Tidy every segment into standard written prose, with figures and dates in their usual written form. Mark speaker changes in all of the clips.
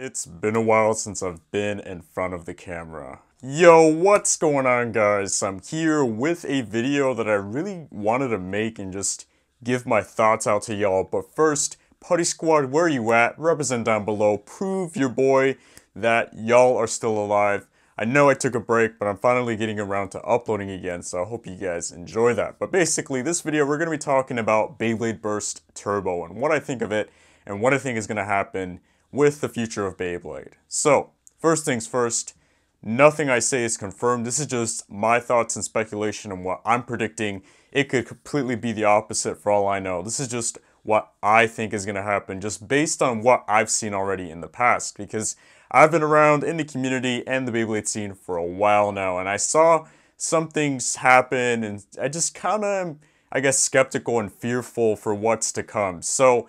Speaker 1: It's been a while since I've been in front of the camera. Yo, what's going on, guys? I'm here with a video that I really wanted to make and just give my thoughts out to y'all. But first, Putty Squad, where you at? Represent down below. Prove your boy that y'all are still alive. I know I took a break, but I'm finally getting around to uploading again, so I hope you guys enjoy that. But basically, this video, we're going to be talking about Beyblade Burst Turbo and what I think of it and what I think is going to happen with the future of Beyblade. So, first things first, nothing I say is confirmed. This is just my thoughts and speculation and what I'm predicting. It could completely be the opposite for all I know. This is just what I think is going to happen, just based on what I've seen already in the past, because I've been around in the community and the Beyblade scene for a while now, and I saw some things happen, and I just kind of, I guess, skeptical and fearful for what's to come. So,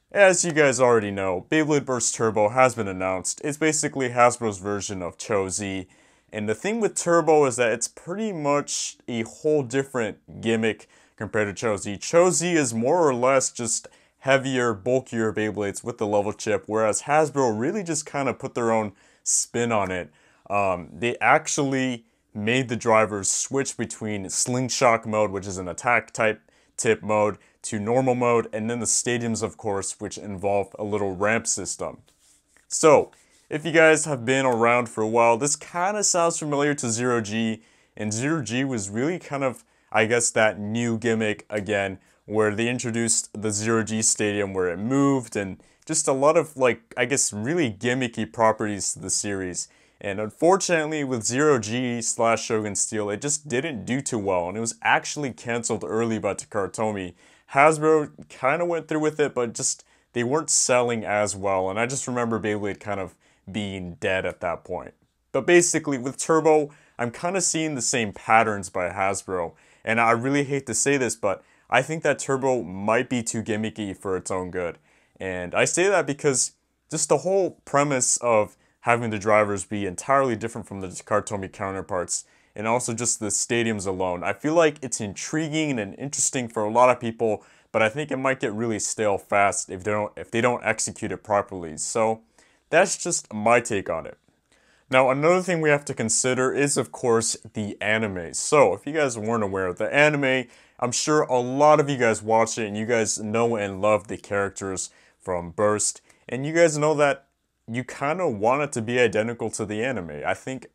Speaker 1: as you guys already know, Beyblade Burst Turbo has been announced. It's basically Hasbro's version of Chouzetsu. And the thing with Turbo is that it's pretty much a whole different gimmick compared to Chouzetsu. Chouzetsu is more or less just heavier, bulkier Beyblades with the level chip, whereas Hasbro really just kind of put their own spin on it. They actually made the drivers switch between Slingshot mode, which is an attack type tip mode, to normal mode, and then the stadiums, of course, which involve a little ramp system. So, if you guys have been around for a while, this kind of sounds familiar to ZeroG, and ZeroG was really kind of, I guess, that new gimmick again, where they introduced the ZeroG Stadium where it moved, and just a lot of, like, I guess, really gimmicky properties to the series. And unfortunately, with ZeroG / Shogun Steel, it just didn't do too well, and it was actually canceled early by TAKARATOMY. Hasbro kind of went through with it, but just they weren't selling as well, and I just remember Beyblade kind of being dead at that point. But basically, with Turbo, I'm kind of seeing the same patterns by Hasbro, and I really hate to say this, but I think that Turbo might be too gimmicky for its own good. And I say that because just the whole premise of having the drivers be entirely different from the TAKARATOMY counterparts, and also just the stadiums alone, I feel like it's intriguing and interesting for a lot of people, but I think it might get really stale fast if they don't execute it properly. So that's just my take on it. Now, another thing we have to consider is, of course, the anime. So if you guys weren't aware of the anime, I'm sure a lot of you guys watch it and you guys know and love the characters from Burst, and you guys know that you kind of want it to be identical to the anime. I think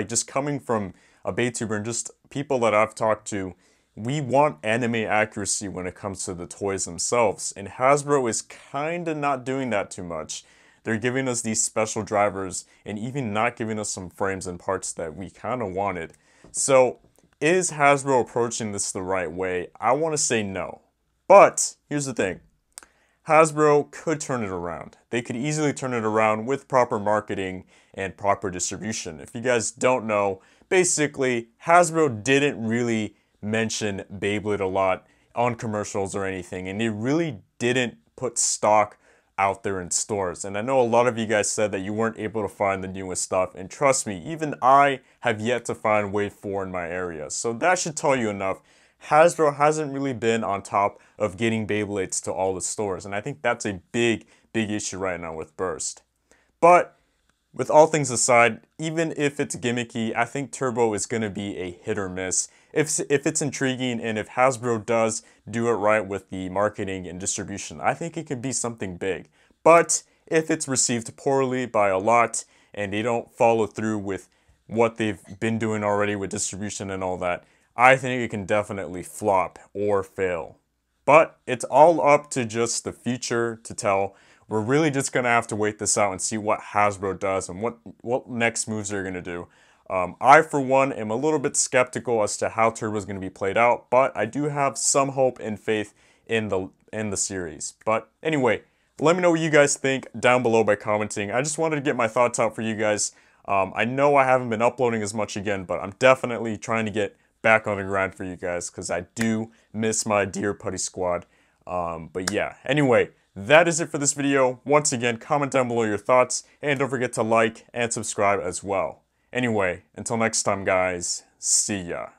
Speaker 1: just coming from a Baytuber and just people that I've talked to, we want anime accuracy when it comes to the toys themselves, and Hasbro is kind of not doing that too much. They're giving us these special drivers and even not giving us some frames and parts that we kind of wanted. So, is Hasbro approaching this the right way? I want to say no. But, here's the thing. Hasbro could turn it around. They could easily turn it around with proper marketing and proper distribution. If you guys don't know, basically, Hasbro didn't really mention Beyblade a lot on commercials or anything, and they really didn't put stock out there in stores. And I know a lot of you guys said that you weren't able to find the newest stuff, and trust me, even I have yet to find Wave 4 in my area. So that should tell you enough. Hasbro hasn't really been on top of getting Beyblades to all the stores, and I think that's a big issue right now with Burst. But with all things aside, even if it's gimmicky, I think Turbo is going to be a hit or miss. If it's intriguing and if Hasbro does do it right with the marketing and distribution, I think it could be something big. But if it's received poorly by a lot and they don't follow through with what they've been doing already with distribution and all that, I think it can definitely flop or fail. But it's all up to just the future to tell. We're really just going to have to wait this out and see what Hasbro does and what next moves they're going to do. I, for one, am a little bit skeptical as to how Turbo is going to be played out, but I do have some hope and faith in the series. But anyway, let me know what you guys think down below by commenting. I just wanted to get my thoughts out for you guys. I know I haven't been uploading as much again, but I'm definitely trying to get back on the grind for you guys because I do miss my dear Putty Squad. But yeah, anyway, that is it for this video. Once again, comment down below your thoughts, and don't forget to like and subscribe as well. Anyway, until next time, guys, see ya.